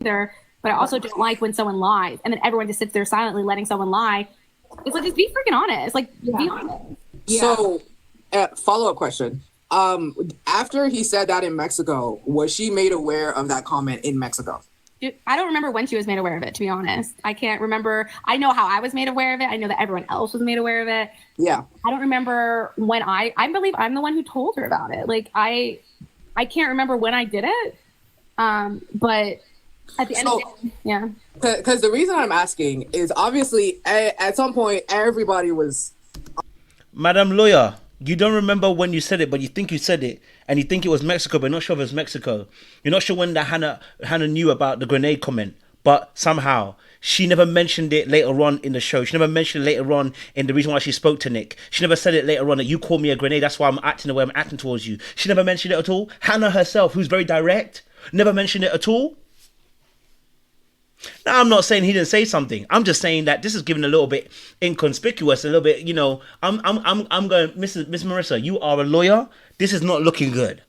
either, but I also don't like when someone lies and then everyone just sits there silently letting someone lie. It's like, just be freaking honest. Like, be honest. So, follow-up question. After he said that in Mexico, was she made aware of that comment in Mexico? I don't remember when she was made aware of it, to be honest. I can't remember. I know how I was made aware of it. I know that everyone else was made aware of it. Yeah. I don't remember when I believe I'm the one who told her about it. Like, I can't remember when I did it. But at the end of the day, yeah. Because the reason I'm asking is obviously at some point everybody was. Madam Lawyer, you don't remember when you said it, but you think you said it, and you think it was Mexico, but not sure if it was Mexico. You're not sure when that Hannah knew about the grenade comment, but somehow she never mentioned it later on in the show. She never mentioned it later on in the reason why she spoke to Nick. She never said it later on that you called me a grenade, that's why I'm acting the way I'm acting towards you. She never mentioned it at all. Hannah herself, who's very direct, never mentioned it at all. Now, I'm not saying he didn't say something. I'm just saying that this is given a little bit inconspicuous, a little bit, you know. I'm going, Miss Merissa, you are a lawyer. This is not looking good.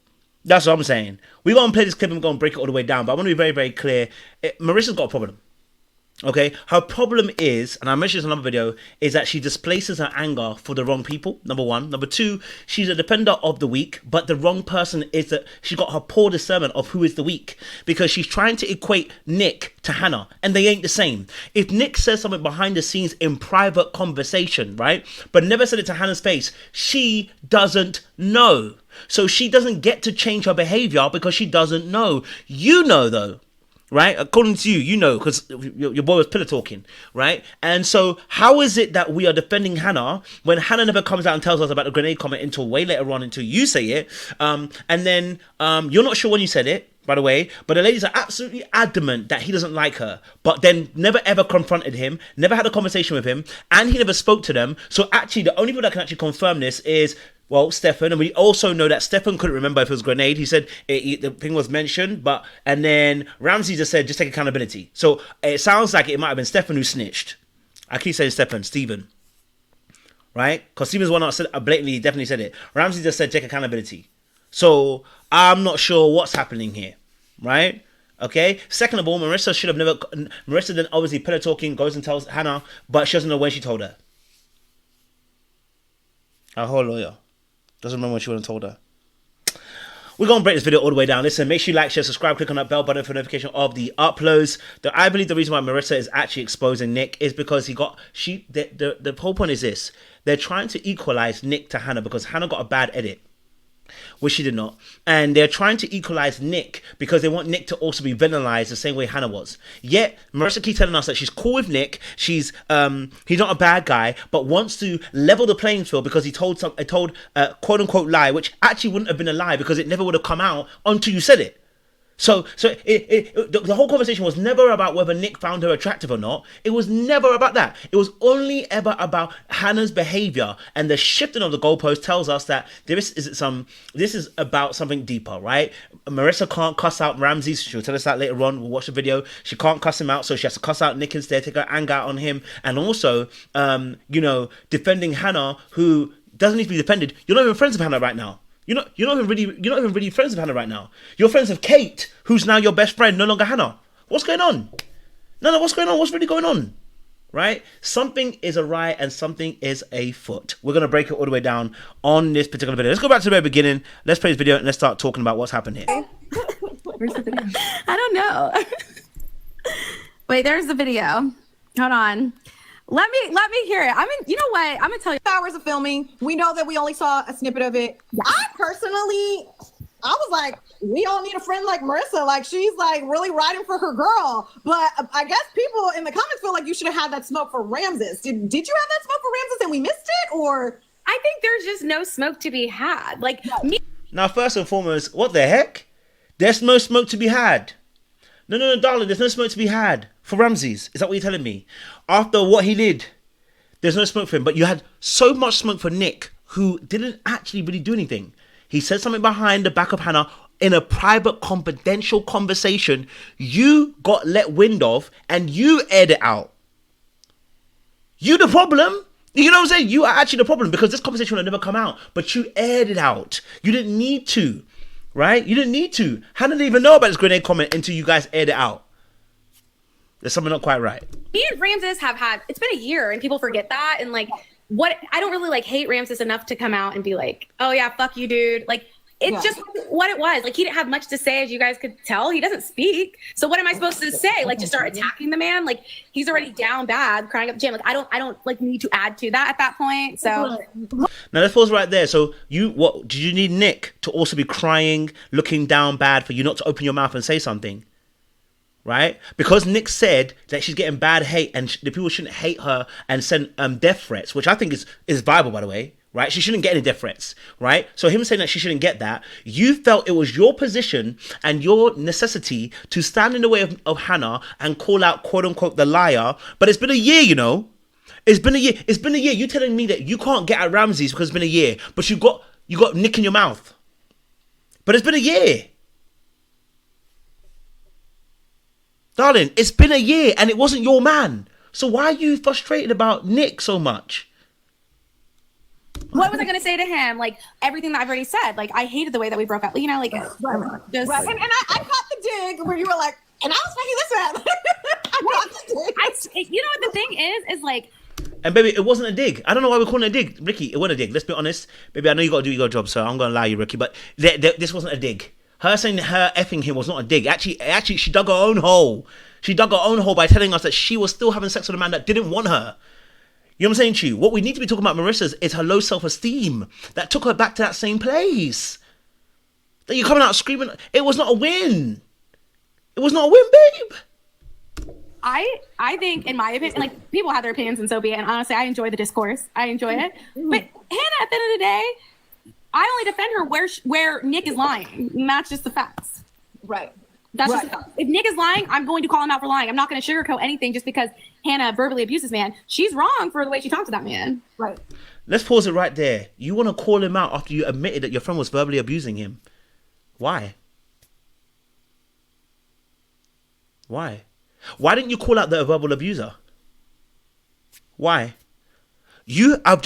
That's what I'm saying. We're going to play this clip and we're going to break it all the way down. But I want to be very, very clear. Marissa's got a problem. Okay, her problem is, and I mentioned this in another video, is that she displaces her anger for the wrong people, number one. Number two, she's a defender of the weak, but the wrong person is that she got her poor discernment of who is the weak, because she's trying to equate Nick to Hannah, and they ain't the same. If Nick says something behind the scenes in private conversation, right, but never said it to Hannah's face, she doesn't know. So she doesn't get to change her behavior because she doesn't know. You know, though. Right? According to you, you know, because your boy was pillow talking, right? And so how is it that we are defending Hannah when Hannah never comes out and tells us about the grenade comment until way later on, until you say it? And then you're not sure when you said it, by the way, but the ladies are absolutely adamant that he doesn't like her, but then never ever confronted him, never had a conversation with him, and he never spoke to them. So actually, the only people that can actually confirm this is, well, Stefan, and we also know that Stefan couldn't remember if it was grenade. He said the thing was mentioned, and then Ramsey just said, just take accountability. So it sounds like it might have been Stefan who snitched. I keep saying Stephen. Right? Because Stephen's one that said, blatantly, definitely said it. Ramsey just said, take accountability. So I'm not sure what's happening here. Right? Okay? Second of all, Marissa then obviously pillow talking, goes and tells Hannah, but she doesn't know when she told her. Our whole lawyer doesn't remember when she went and told her. We're going to break this video all the way down. Listen, make sure you like, share, subscribe, click on that bell button for notification of the uploads. I believe the reason why Marissa is actually exposing Nick is because the whole point is this. They're trying to equalize Nick to Hannah because Hannah got a bad edit, which she did not. And they're trying to equalize Nick because they want Nick to also be villainized the same way Hannah was. Yet, Marissa keeps telling us that she's cool with Nick. He's not a bad guy, but wants to level the playing field because he told a quote-unquote lie, which actually wouldn't have been a lie because it never would have come out until you said it. So the whole conversation was never about whether Nick found her attractive or not. It was never about that. It was only ever about Hannah's behavior, and the shifting of the goalpost tells us that this is about something deeper, right? Marissa can't cuss out Ramsey. She'll tell us that later on. We'll watch the video. She can't cuss him out, so she has to cuss out Nick instead, take her anger out on him, and also, defending Hannah, who doesn't need to be defended. You're not even friends with Hannah right now. You're not even really friends with Hannah right now. You're friends with Kate, who's now your best friend, no longer Hannah. What's going on? No, what's going on? What's really going on? Right? Something is awry and something is afoot. We're going to break it all the way down on this particular video. Let's go back to the very beginning. Let's play this video and let's start talking about what's happened here. I don't know. Wait, there's the video. Hold on. Let me hear it. You know what? I'm gonna tell you. Hours of filming. We know that we only saw a snippet of it. I personally, I was like, we all need a friend like Marissa. Like, she's like really riding for her girl. But I guess people in the comments feel like you should have had that smoke for Ramses. Did you have that smoke for Ramses and we missed it? Or I think there's just no smoke to be had. Like me. Now, first and foremost, what the heck? There's no smoke to be had. No, darling, there's no smoke to be had for Ramses. Is that what you're telling me? After what he did, there's no smoke for him. But you had so much smoke for Nick, who didn't actually really do anything. He said something behind the back of Hannah in a private, confidential conversation. You got let wind of, and you aired it out. You the problem. You know what I'm saying? You are actually the problem because this conversation would have never come out. But you aired it out. You didn't need to. Right? You didn't need to. Hannah didn't even know about this grenade comment until you guys aired it out. There's something not quite right. Me and Ramses have had, it's been a year and people forget that. And like, what, I don't really like hate Ramses enough to come out and be like, oh yeah, fuck you, dude. Like, it's just what it was. Like, he didn't have much to say, as you guys could tell. He doesn't speak. So what am I supposed to say? Like, to start attacking the man? Like, he's already down bad, crying up the jam. Like, I don't like need to add to that at that point. So now let's pause right there. So what did you need Nick to also be crying, looking down bad for you not to open your mouth and say something? Right? Because Nick said that she's getting bad hate and the people shouldn't hate her and send death threats, which I think is viable, by the way. Right? She shouldn't get any death threats, right? So him saying that she shouldn't get that, you felt it was your position and your necessity to stand in the way of Hannah and call out, quote unquote, the liar. But it's been a year, you know? It's been a year. It's been a year. You're telling me that you can't get at Ramses because it's been a year, but you got Nick in your mouth. But it's been a year. Darling, it's been a year and it wasn't your man. So why are you frustrated about Nick so much? what was I going to say to him? Like, everything that I've already said. Like, I hated the way that we broke up. You know, like, just, right. And I caught the dig where you were like, and I was making this up. I caught the dig. You know what the thing is like. And baby, it wasn't a dig. I don't know why we're calling it a dig. Rikki, it wasn't a dig. Let's be honest. Baby, I know you got to do your job, so I'm going to allow you, Rikki. But this wasn't a dig. Her saying her effing him was not a dig. Actually, she dug her own hole. She dug her own hole by telling us that she was still having sex with a man that didn't want her. You know what I'm saying to you? What we need to be talking about Marissa's is her low self-esteem that took her back to that same place. That you're coming out screaming, it was not a win. It was not a win, babe. I think, in my opinion, like, people have their opinions and so be it. And honestly, I enjoy the discourse. I enjoy it. But Hannah, at the end of the day, I only defend her where Nick is lying. And that's just the facts. Right. That's just the facts. If Nick is lying, I'm going to call him out for lying. I'm not going to sugarcoat anything just because Hannah verbally abused this man. She's wrong for the way she talked to that man. Right. Let's pause it right there. You want to call him out after you admitted that your friend was verbally abusing him. Why? Why? Why didn't you call out the verbal abuser? Why? This is what I'm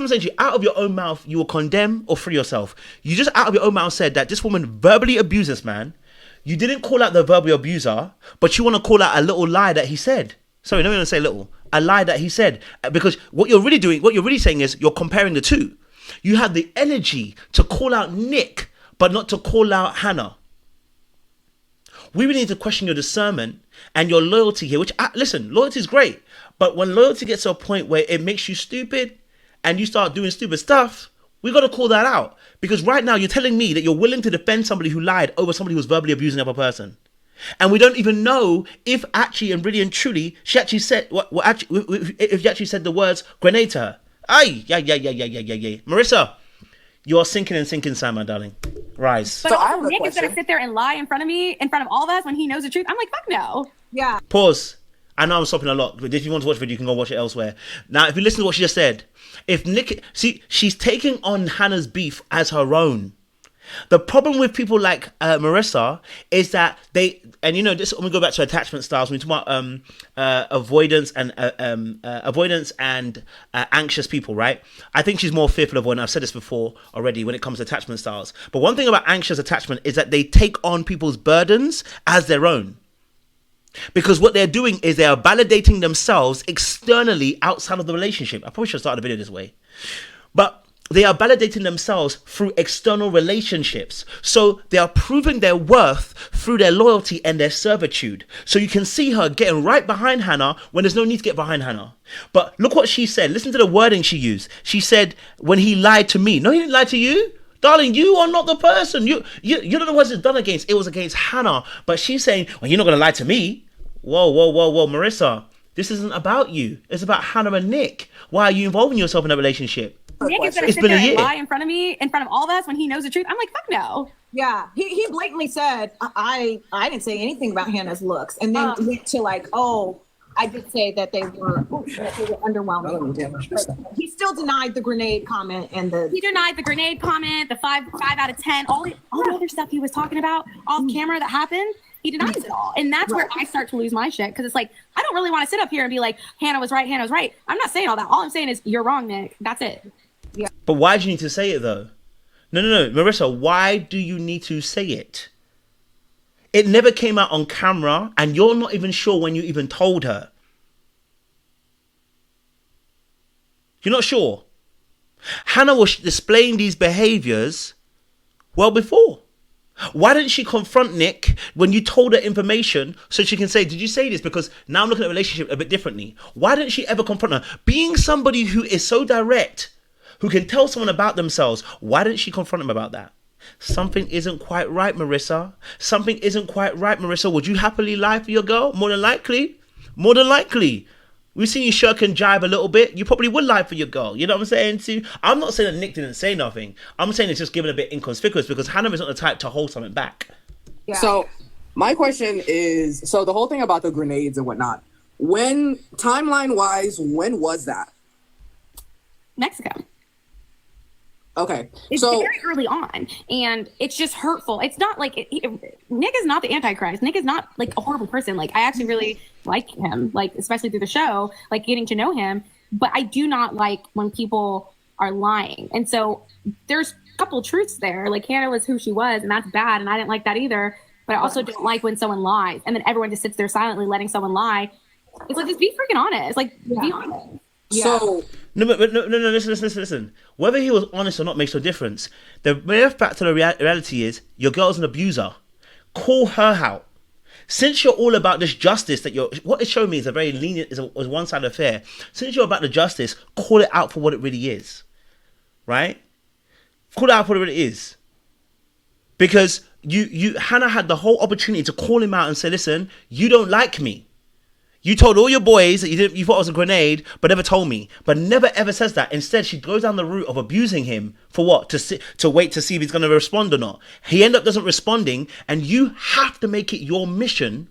saying to you. Out of your own mouth, you will condemn or free yourself. You just out of your own mouth said that this woman verbally abused this man. You didn't call out the verbal abuser, but you want to call out a little lie that he said. Sorry, no, I'm going to say little. A lie that he said. Because what you're really saying is you're comparing the two. You have the energy to call out Nick, but not to call out Hannah. We really need to question your discernment and your loyalty here, which, listen, loyalty is great. But when loyalty gets to a point where it makes you stupid and you start doing stupid stuff, we got to call that out. Because right now you're telling me that you're willing to defend somebody who lied over somebody who was verbally abusing another person. And we don't even know if actually and really and truly she actually said, if she actually said the words grenade to her. Aye, yeah. Merissa, you are sinking and sinking, Sam, my darling. Rise. But also, Nick is going to sit there and lie in front of me, in front of all of us when he knows the truth. I'm like, fuck no. Yeah. Pause. I know I'm stopping a lot, but if you want to watch the video, you can go watch it elsewhere. Now, if you listen to what she just said, she's taking on Hannah's beef as her own. The problem with people like Merissa is that when we go back to attachment styles, when we talk about avoidance and anxious people, right? I think she's more fearful of one. I've said this before already when it comes to attachment styles. But one thing about anxious attachment is that they take on people's burdens as their own. Because what they're doing is they are validating themselves externally outside of the relationship. I probably should start the video this way. But they are validating themselves through external relationships. So they are proving their worth through their loyalty and their servitude. So you can see her getting right behind Hannah when there's no need to get behind Hannah. But look what she said. Listen to the wording she used. She said, when he lied to me. No, he didn't lie to you. Darling, you are not the person. You don't know what it's done against. It was against Hannah. But she's saying, well, you're not going to lie to me. Whoa, Merissa. This isn't about you. It's about Hannah and Nick. Why are you involving yourself in a relationship? Nick is going to sit there and lie in front of me, in front of all of us when he knows the truth. I'm like, fuck no. Yeah, he blatantly said, I didn't say anything about Hannah's looks. And then went to like, I did say that they were underwhelming. He still denied the grenade comment He denied the grenade comment, the 5 out of 10, all the other stuff he was talking about off camera that happened. He denies it all. And that's where I start to lose my shit. Because it's like, I don't really want to sit up here and be like, Hannah was right. I'm not saying all that. All I'm saying is, you're wrong, Nick. That's it. Yeah. But why do you need to say it, though? No. Merissa, why do you need to say it? It never came out on camera, and you're not even sure when you even told her. You're not sure. Hannah was displaying these behaviors well before. Why didn't she confront Nick when you told her information so she can say, did you say this? Because now I'm looking at the relationship a bit differently. Why didn't she ever confront her? Being somebody who is so direct, who can tell someone about themselves, why didn't she confront him about that? Something isn't quite right, Merissa. Something isn't quite right, Merissa. Would you happily lie for your girl? More than likely. More than likely. We've seen you shirk and jive a little bit. You probably would lie for your girl. You know what I'm saying? Too. I'm not saying that Nick didn't say nothing. I'm saying it's just given a bit inconspicuous because Hannah is not the type to hold something back. Yeah. So my question is, so the whole thing about the grenades and whatnot, when, timeline wise, when was that? Mexico. Okay. It's So very early on, and it's just hurtful. It's not like Nick is not the Antichrist. Nick is not like a horrible person. Like, I actually really like him, like, especially through the show, like getting to know him. But I do not like when people are lying. And so there's a couple truths there. Like, Hannah was who she was, and that's bad, and I didn't like that either. But I also don't like when someone lies, and then everyone just sits there silently letting someone lie. It's like, just be freaking honest. Like, be honest. Yeah. so No, listen. Whether he was honest or not makes no difference. The mere fact of the reality is your girl's an abuser. Call her out. Since you're all about this justice what it's showing me is a very lenient, is a one-sided affair. Since you're about the justice, call it out for what it really is. Right? Call it out for what it really is. Because Hannah had the whole opportunity to call him out and say, listen, you don't like me. You told all your boys that you thought it was a grenade, but never told me. But never ever says that. Instead, she goes down the route of abusing him for what? To wait to see if he's going to respond or not. He end up doesn't responding, and you have to make it your mission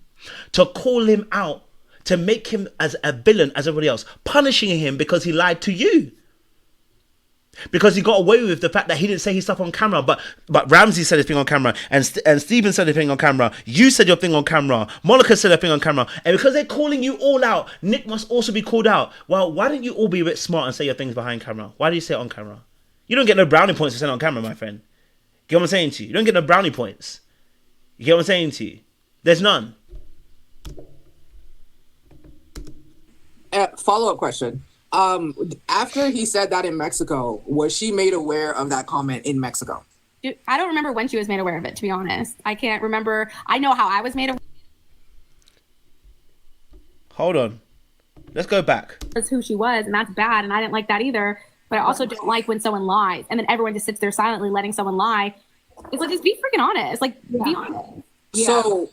to call him out, to make him as a villain as everybody else, punishing him because he lied to you. Because he got away with the fact that he didn't say his stuff on camera, but Ramsey said his thing on camera, and Steven said his thing on camera, you said your thing on camera, Monica said her thing on camera, and because they're calling you all out, Nick must also be called out. Well, why don't you all be a bit smart and say your things behind camera? Why do you say it on camera? You don't get no brownie points for saying it on camera, my friend. Get what I'm saying to you? You don't get no brownie points. You get what I'm saying to you? There's none. Follow-up question. After he said that in Mexico, was she made aware of that comment in Mexico? Dude, I don't remember when she was made aware of it, to be honest. I can't remember. I know how I was made aware. Hold on. Let's go back. That's who she was, and that's bad, and I didn't like that either. But I also don't like when someone lies, and then everyone just sits there silently letting someone lie. It's like, just be freaking honest. Like, be honest. Yeah. So,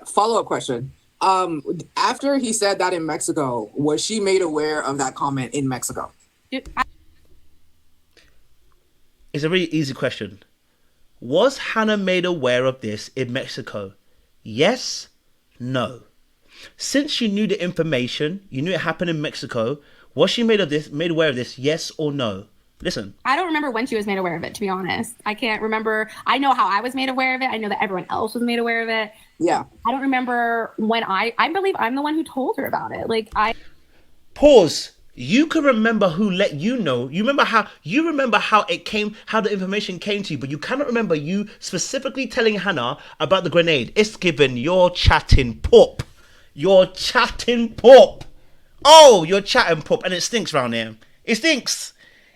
follow-up question. After he said that in Mexico, was she made aware of that comment in Mexico? Dude, It's a really easy question. Was Hannah made aware of this in Mexico? Yes, no. Since you knew the information, you knew it happened in Mexico, was she made aware of this, yes or no? Listen. I don't remember when she was made aware of it, to be honest. I can't remember. I know how I was made aware of it. I know that everyone else was made aware of it. Yeah. I don't remember when I believe I'm the one who told her about it. Like, Pause. You can remember who let you know. You remember how it came, how the information came to you, but you cannot remember you specifically telling Hannah about the grenade. It's given you're chatting pop. You're chatting pop. Oh, you're chatting pop, and it stinks round here. It stinks.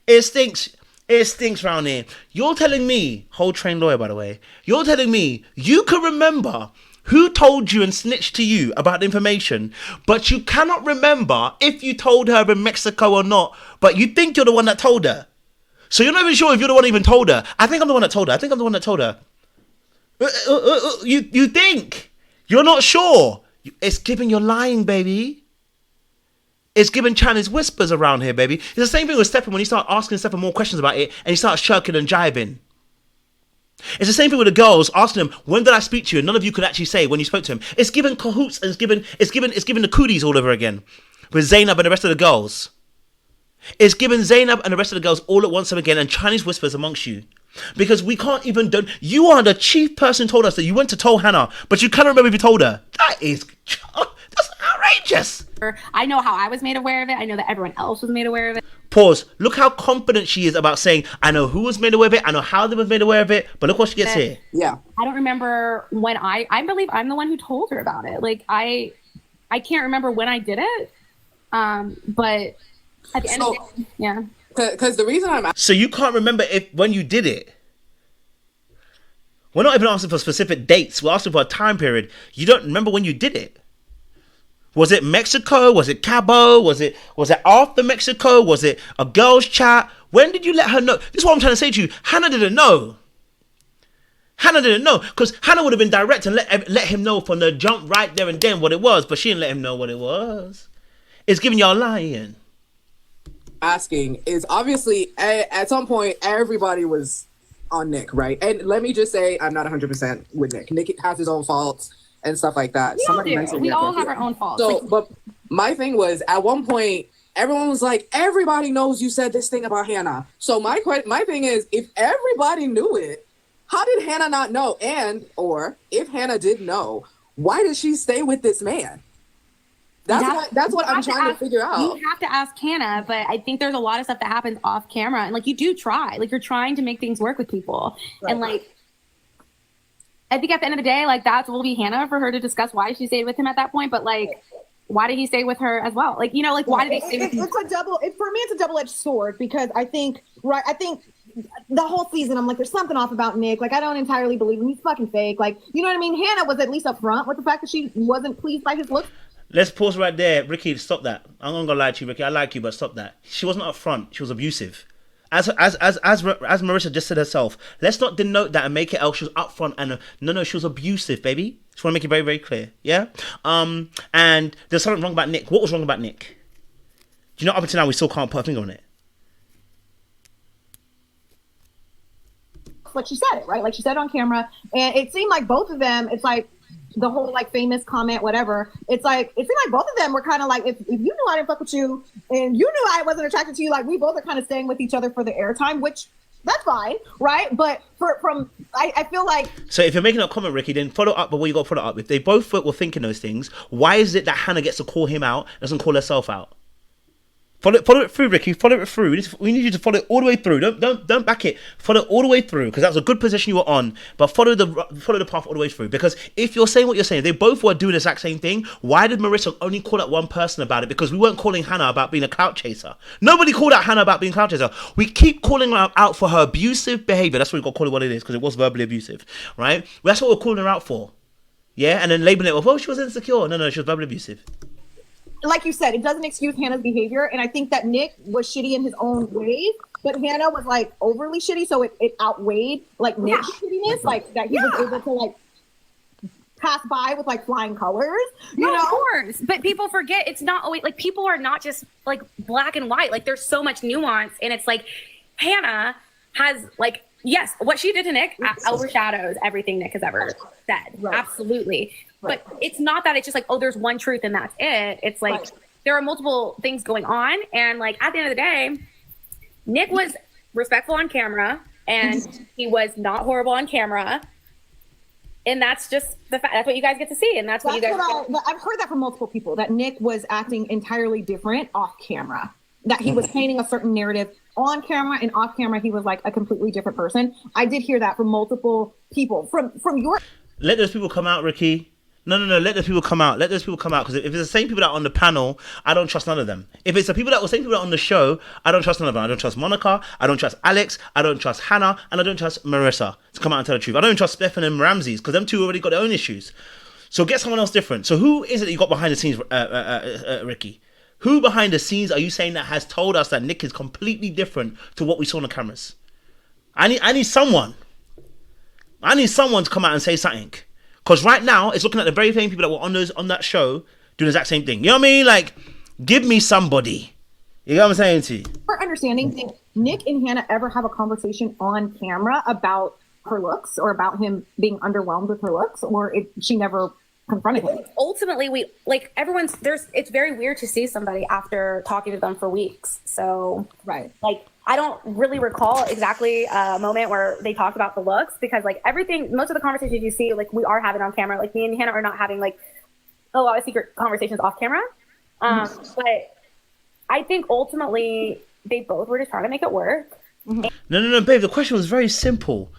It stinks. It stinks round here. You're telling me, whole trained lawyer, by the way, you're telling me you can remember who told you and snitched to you about the information, but you cannot remember if you told her in Mexico or not, but you think you're the one that told her. So you're not even sure if you're the one that even told her. I think I'm the one that told her. You think. You're not sure. It's giving you're lying, baby. It's giving Chinese whispers around here, baby. It's the same thing with Stefan when you start asking Stefan more questions about it and he starts shirking and jibing. It's the same thing with the girls asking them, when did I speak to you? And none of you could actually say when you spoke to him. It's given cahoots and it's given the cooties all over again with Zainab and the rest of the girls. It's given Zainab and the rest of the girls all at once and again and Chinese whispers amongst you. Because we can't even do. You are the chief person who told us that you went to tell Hannah, but you cannot remember if you told her. That's outrageous. I know how I was made aware of it. I know that everyone else was made aware of it. Pause. Look how confident she is about saying, I know who was made aware of it, I know how they was made aware of it, but look what she gets here. Yeah. I don't remember when I believe I'm the one who told her about it. Like I can't remember when I did it. But at the end of the day, yeah. Because the reason I'm So you can't remember when you did it. We're not even asking for specific dates. We're asking for a time period. You don't remember when you did it. Was it Mexico? Was it Cabo? Was it after Mexico? Was it a girls' chat? When did you let her know? This is what I'm trying to say to you. Hannah didn't know. Hannah didn't know, because Hannah would have been direct and let him know from the jump right there and then what it was, but she didn't let him know what it was. It's giving y'all lying. asking is obviously at some point everybody was on Nick, right? And let me just say, I'm not 100% with Nick. Nick has his own faults and stuff like that. We all have our own faults. So, but my thing was, at one point, everyone was like, everybody knows you said this thing about Hannah. So my thing is, if everybody knew it, how did Hannah not know? Or if Hannah did know, why did she stay with this man? That's what I'm trying to figure out. You have to ask Hannah, but I think there's a lot of stuff that happens off camera, and like you do try, like you're trying to make things work with people, right. And like I think at the end of the day, like that will be Hannah for her to discuss why she stayed with him at that point. But like, why did he stay with her as well? Like, you know, like why did they stay with him? For me, it's a double-edged sword, because I think the whole season I'm like, there's something off about Nick. Like, I don't entirely believe him. He's fucking fake. Like, you know what I mean? Hannah was at least upfront with the fact that she wasn't pleased by his looks. Let's pause right there. Rikki, stop that. I'm not gonna lie to you, Rikki. I like you, but stop that. She wasn't up front. She was abusive. As Merissa just said herself, let's not denote that and make it else. She was up front and no, she was abusive, baby. Just want to make it very, very clear. Yeah? And there's something wrong about Nick. What was wrong about Nick? Do you know, up until now we still can't put a finger on it. Like she said it, right? Like she said it on camera. And it seemed like both of them, it's like the whole like famous comment, whatever. It's like, it seemed like both of them were kind of like, if you knew I didn't fuck with you and you knew I wasn't attracted to you, like we both are kind of staying with each other for the airtime, which that's fine, right? But I feel like. So if you're making a comment, Rikki, then follow up, but what you got to follow up. If they both were thinking those things, why is it that Hannah gets to call him out, doesn't call herself out? Follow it through, Rikki. Follow it through. We need you to follow it all the way through. Don't back it. Follow it all the way through, because that was a good position you were on. But follow the path all the way through. Because if you're saying what you're saying, they both were doing the exact same thing. Why did Merissa only call out one person about it? Because we weren't calling Hannah about being a clout chaser. Nobody called out Hannah about being a clout chaser. We keep calling her out for her abusive behavior. That's what we got to call it what it is, because it was verbally abusive, right? That's what we're calling her out for. Yeah, and then labeling it with, oh, she was insecure. No, she was verbally abusive. Like you said, it doesn't excuse Hannah's behavior. And I think that Nick was shitty in his own ways, but Hannah was like overly shitty. So it outweighed like Nick's shittiness, like that he was able to like pass by with like flying colors, you know? Of course. But people forget it's not always like people are not just like black and white. Like there's so much nuance. And it's like Hannah has like, yes, what she did to Nick overshadows everything Nick has ever said. Right. Absolutely. Right. But it's not that it's just like, oh, there's one truth and that's it. It's like there are multiple things going on. And like at the end of the day, Nick was respectful on camera and he was not horrible on camera. And that's just the fact. That's what you guys get to see. And that's what you guys I've heard that from multiple people, that Nick was acting entirely different off camera. That he was painting a certain narrative on camera, and off camera he was like a completely different person. I did hear that from multiple people. From your. Let those people come out, Rikki. No. Let those people come out. Because if it's the same people that are on the panel, I don't trust none of them. If it's the same people that are on the show, I don't trust none of them. I don't trust Monica. I don't trust Alex. I don't trust Hannah, and I don't trust Merissa to come out and tell the truth. I don't even trust Stefan and Ramses, because them two already got their own issues. So get someone else different. So who is it that you got behind the scenes, Rikki? Who behind the scenes are you saying that has told us that Nick is completely different to what we saw on the cameras? I need someone. I need someone to come out and say something. Because right now, it's looking at the very same people that were on that show doing the exact same thing. You know what I mean? Like, give me somebody. You know what I'm saying to you? For understanding, did Nick and Hannah ever have a conversation on camera about her looks, or about him being underwhelmed with her looks, or she never confronted him? Ultimately, we like it's very weird to see somebody after talking to them for weeks. So right, like I don't really recall exactly a moment where they talked about the looks, because like most of the conversations you see, like we are having on camera. Like me and Hannah are not having like a lot of secret conversations off camera. But I think ultimately they both were just trying to make it work. No, babe. The question was very simple.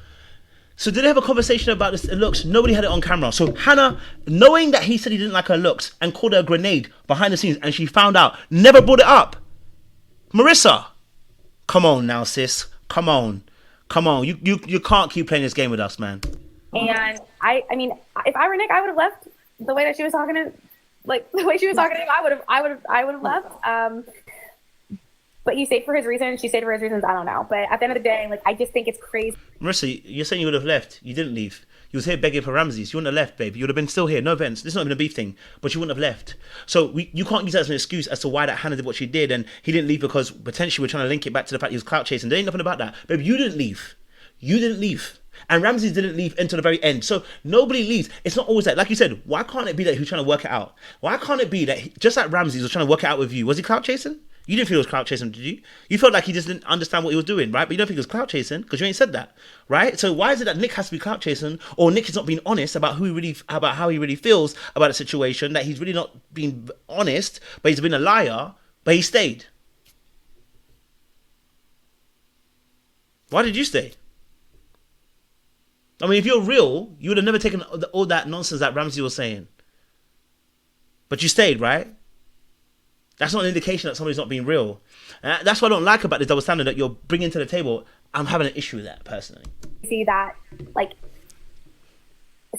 So did they have a conversation about this looks? Nobody had it on camera. So Hannah, knowing that he said he didn't like her looks and called her a grenade behind the scenes, and she found out, never brought it up. Merissa, come on now, sis. Come on. You can't keep playing this game with us, man. And I mean, if I were Nick, I would have left the way that she was talking to, like the way she was talking to him. I would have left. But he stayed for his reasons. She stayed for his reasons. I don't know. But at the end of the day, like, I just think it's crazy. Merissa, you're saying you would have left. You didn't leave. You was here begging for Ramses. You wouldn't have left, babe. You would have been still here. No offense. This is not even a beef thing. But you wouldn't have left. So you can't use that as an excuse as to why that Hannah did what she did. And he didn't leave because potentially we're trying to link it back to the fact he was clout chasing. There ain't nothing about that. Babe, you didn't leave. You didn't leave. And Ramses didn't leave until the very end. So nobody leaves. It's not always that. Like you said, why can't it be that he was trying to work it out? Why can't it be that just like Ramses was trying to work it out with you? Was he clout chasing? You didn't feel he was clout chasing, did you? You felt like he just didn't understand what he was doing, right? But you don't think he was clout chasing because you ain't said that, right? So why is it that Nick has to be clout chasing, or Nick is not being honest about how he really feels about a situation, that he's really not being honest, but he's been a liar, but he stayed? Why did you stay? I mean, if you're real, you would have never taken all that nonsense that Ramsey was saying. But you stayed, right? That's not an indication that somebody's not being real. That's what I don't like about this double standard that you're bringing to the table. I'm having an issue with that, personally. See that, like,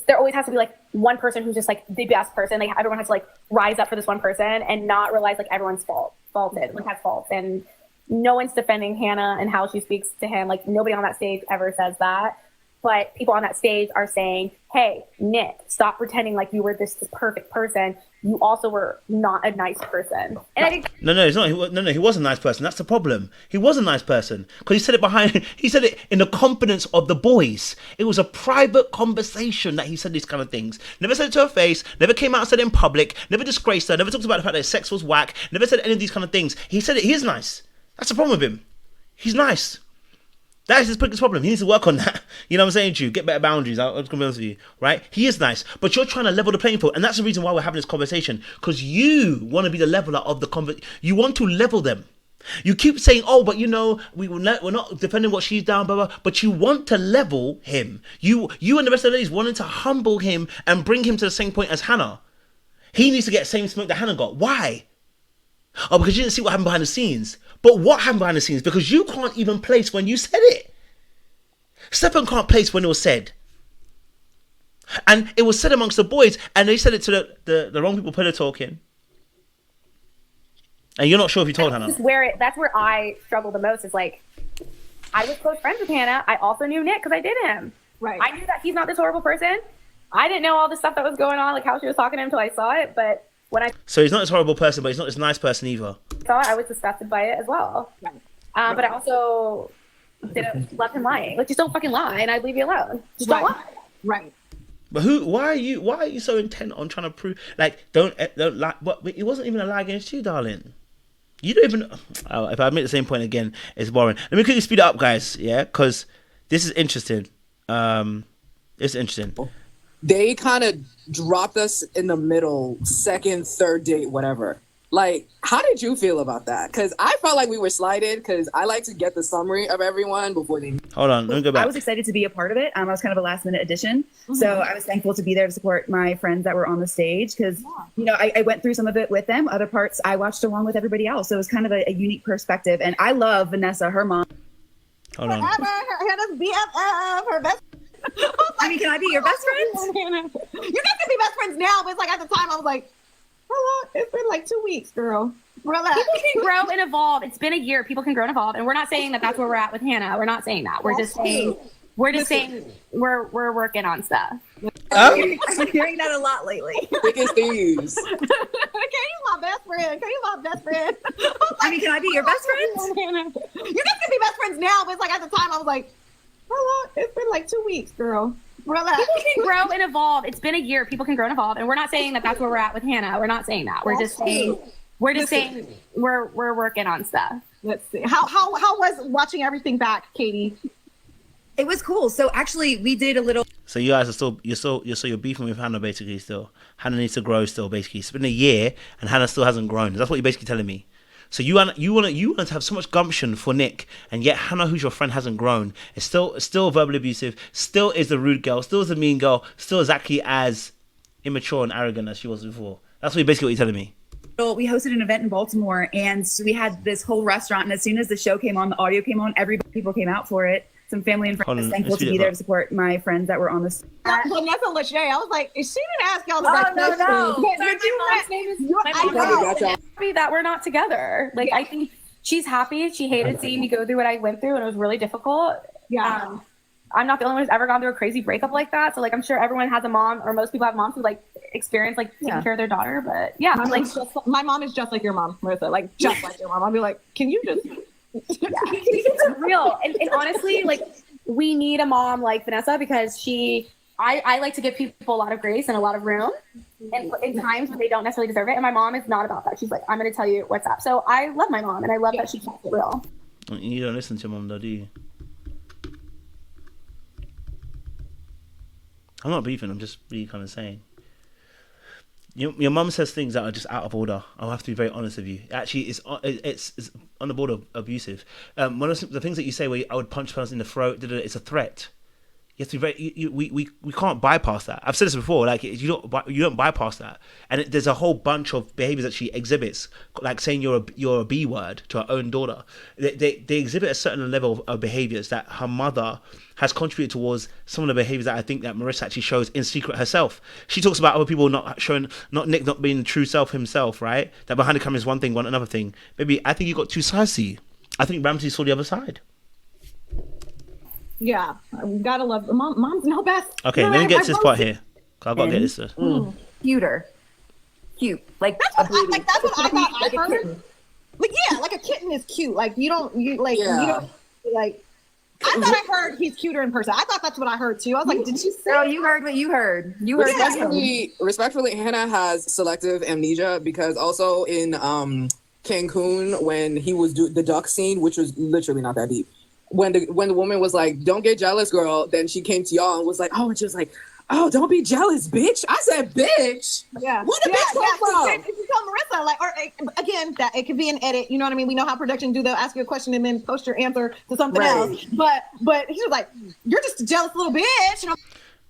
there always has to be, like, one person who's just, like, the best person. Like, everyone has to, like, rise up for this one person and not realize, like, everyone's faulted, like, has faults. And no one's defending Hannah and how she speaks to him. Like, nobody on that stage ever says that. But people on that stage are saying, hey, Nick, stop pretending like you were this perfect person. You also were not a nice person. And I think No, it's not. He was a nice person. That's the problem. He was a nice person because he said it he said it in the confidence of the boys. It was a private conversation that he said these kind of things. Never said it to her face. Never came out and said it in public. Never disgraced her. Never talked about the fact that his sex was whack. Never said any of these kind of things. He said it. He is nice. That's the problem with him. He's nice. That is his biggest problem. He needs to work on that. You know what I'm saying to you? Get better boundaries. I'm just going to be honest with you, right? He is nice, but you're trying to level the playing field. And that's the reason why we're having this conversation. Because you want to be the leveler of the conversation. You want to level them. You keep saying, oh, but you know, we're not defending what she's down, blah, blah. But you want to level him. You and the rest of the ladies wanted to humble him and bring him to the same point as Hannah. He needs to get the same smoke that Hannah got. Why? Oh, because you didn't see what happened behind the scenes. But what happened behind the scenes? Because you can't even place when you said it. Stephen can't place when it was said. And it was said amongst the boys, and they said it to the wrong people pillow talking. And you're not sure if you told Hannah. That's where I struggle the most, is like, I was close friends with Hannah. I also knew Nick because I did him. Right. I knew that he's not this horrible person. I didn't know all the stuff that was going on, like how she was talking to him until I saw it. But so he's not this horrible person, but he's not this nice person either. Saw it, I was disgusted by it as well. Right. But I also didn't love him lying. Like, just don't fucking lie, and I'd leave you alone. Just don't lie. Right. But why are you so intent on trying to prove, like, don't lie? What? It wasn't even a lie against you, darling. You don't even. Oh, if I make the same point again, it's boring. Let me quickly speed it up, guys. Yeah, because this is interesting. It's interesting. They kind of dropped us in the middle, second, third date, whatever. Like, how did you feel about that? Because I felt like we were slighted, because I like to get the summary of everyone before they... Hold on, let me go back. I was excited to be a part of it. I was kind of a last minute addition. Mm-hmm. So I was thankful to be there to support my friends that were on the stage, because, you know, I went through some of it with them. Other parts I watched along with everybody else. So it was kind of a unique perspective. And I love Vanessa, her mom. Hold on. Hannah's BFF, her best. I mean, can I be your best friend? You guys can be best friends now, but it's like at the time I was like, how long? It's been like 2 weeks, girl. Relax. People can grow and evolve. It's been a year. People can grow and evolve, and we're not saying that that's where we're at with Hannah. We're not saying that. We're just saying we're working on stuff. I've been hearing that a lot lately. Biggest thieves. Can you my best friend? Can you my best friend? I mean, can I be your best friend? You guys can be best friends now, but it's like at the time I was like, how long? It's been like 2 weeks, girl. Relax. People can grow and evolve. It's been a year. People can grow and evolve, and we're not saying that that's where we're at with Hannah. We're not saying that. We're just saying we're working on stuff. Let's see. How was watching everything back, Katie? It was cool. So actually, we did a little. So you guys are you're beefing with Hannah basically still. Hannah needs to grow still basically. It's been a year and Hannah still hasn't grown. That's what you're basically telling me. So you want to have so much gumption for Nick, and yet Hannah, who's your friend, hasn't grown. It's still verbally abusive. Still is the rude girl. Still is the mean girl. Still exactly as immature and arrogant as she was before. That's basically what you're telling me. We hosted an event in Baltimore, and we had this whole restaurant. And as soon as the show came on, the audio came on, people came out for it. Some family and friends. I was thankful to be there to support my friends that were on the. Vanessa Lachey, I was like, she didn't ask y'all the Oh, no. no. Happy that we're not together. Like, I think she's happy. She hated seeing me go through what I went through, and it was really difficult. Yeah. I'm not the only one who's ever gone through a crazy breakup like that. So, like, I'm sure everyone has a mom, or most people have moms who, like, experience, like, taking care of their daughter. But, yeah. My mom is just like your mom, Merissa. Like, just like your mom. I'll be like, can you just... It's real. And honestly, like, we need a mom like Vanessa, because I like to give people a lot of grace and a lot of room, and in times when they don't necessarily deserve it. And my mom is not about that. She's like, I'm going to tell you what's up. So I love my mom, and I love that she keeps it real. You don't listen to your mom, though, do you? I'm not beefing. I'm just really kind of saying. Your mum says things that are just out of order. I'll have to be very honest with you. Actually, it's on the border of abusive. One of the things that you say, where I would punch a person in the throat, it's a threat. You have to be very. We can't bypass that. I've said this before. Like, you don't bypass that. And there's a whole bunch of behaviors that she exhibits, like saying you're a B word to her own daughter. They exhibit a certain level of behaviors that her mother has contributed towards some of the behaviors that I think that Merissa actually shows in secret herself. She talks about other people not Nick not being true self himself, right? That behind the camera is one thing, another thing. Maybe I think you got two sides to you. I think Ramsey saw the other side. Yeah, we gotta love moms know best. Okay, let me get to this part here. I've got to get this. Cuter. Cute. Like, that's what I thought I heard. Like, yeah, like a kitten is cute. Like, you don't like. I thought I heard he's cuter in person. I thought that's what I heard too. I was like, did you say? No, you heard what you heard. You heard. Respectfully, Hannah has selective amnesia, because also in Cancun, when he was the duck scene, which was literally not that deep, when the woman was like, "Don't get jealous, girl," then she came to y'all and was like, "Oh," and she was like, "Oh, don't be jealous, bitch." I said, "Bitch." Yeah. What a bitch come from? If you tell Merissa, like, or again, that it could be an edit. You know what I mean? We know how production do. They'll ask you a question and then post your answer to something else. But he was like, "You're just a jealous little bitch." You know?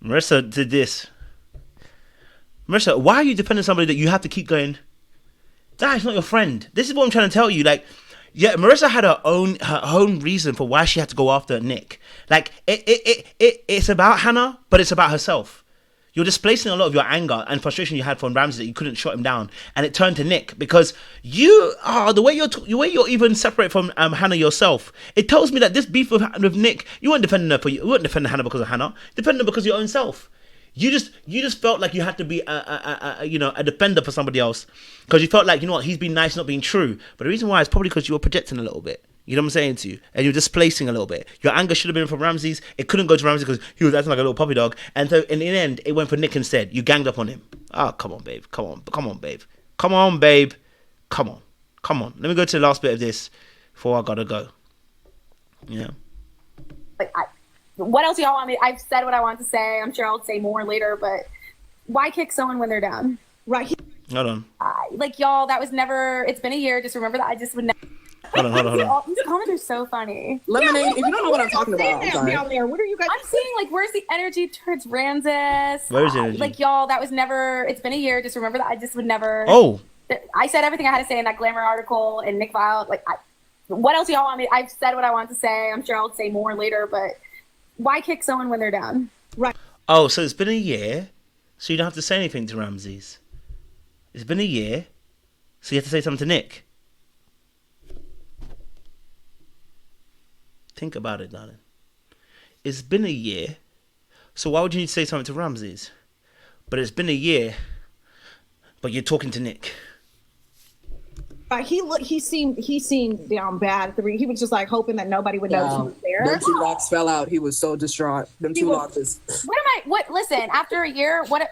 Merissa did this. Merissa, why are you defending somebody that you have to keep going? That's not your friend. This is what I'm trying to tell you. Like, yeah, Merissa had her own reason for why she had to go after Nick. Like, it's about Hannah, but it's about herself. You're displacing a lot of your anger and frustration you had from Ramsey that you couldn't shut him down, and it turned to Nick because you are the way you're even separate from Hannah yourself. It tells me that this beef with Nick, you weren't defending her you weren't defending Hannah because of Hannah. Defending her because of your own self. You just felt like you had to be a defender for somebody else because you felt like, you know what, he's been nice, not being true. But the reason why is probably because you were projecting a little bit. You know what I'm saying to you? And you're displacing a little bit. Your anger should have been from Ramsey's. It couldn't go to Ramsey because he was acting like a little puppy dog. And so in the end, it went for Nick instead. You ganged up on him. Oh, come on, babe. Come on, babe. Come on, babe. Come on. Let me go to the last bit of this before I gotta go. Yeah. What else do y'all want me? I've said what I want to say. I'm sure I'll say more later, but why kick someone when they're down? Right. Hold on. Y'all, that was never, it's been a year. Just remember that I just would never. Hold on. These comments are so funny. Lemonade, if you don't know what I'm talking about, I'm sorry. Down there, what are you guys? I'm seeing, like, where's the energy towards Ramses? Where's the energy? Like, y'all, that was never, it's been a year. Just remember that I just would never. Oh. I said everything I had to say in that Glamour article and Nick Vile. Like, what else do y'all want me? I've said what I want to say. I'm sure I'll say more later, but why kick someone when they're down? Right. Oh, so it's been a year, so you don't have to say anything to Ramses. It's been a year, so you have to say something to Nick. Think about it, darling. It's been a year, so why would you need to say something to Ramses? But it's been a year, but you're talking to Nick. He seemed down bad. He was just like hoping that nobody would know he was there. Them two locks fell out. He was so distraught. Listen, after a year, what am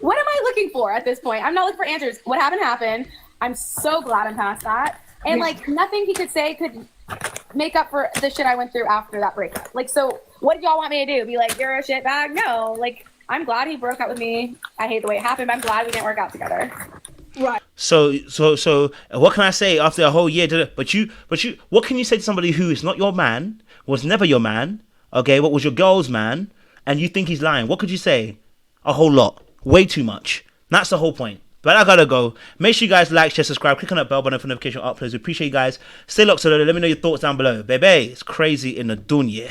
I looking for at this point? I'm not looking for answers. What happened. I'm so glad I'm past that. And like nothing he could say could make up for the shit I went through after that breakup. Like, so what did y'all want me to do? Be like, you're a shit bag? No. Like, I'm glad he broke up with me. I hate the way it happened, but I'm glad we didn't work out together. Right. So what can I say after a whole year? But you, what can you say to somebody who is not your man, was never your man, okay, what was your girl's man, and you think he's lying? What could you say? A whole lot. Way too much. That's the whole point. But I gotta go. Make sure you guys like, share, subscribe, click on that bell button for notification uploads. We appreciate you guys. Stay locked, so let me know your thoughts down below. Baby, it's crazy in the dunya.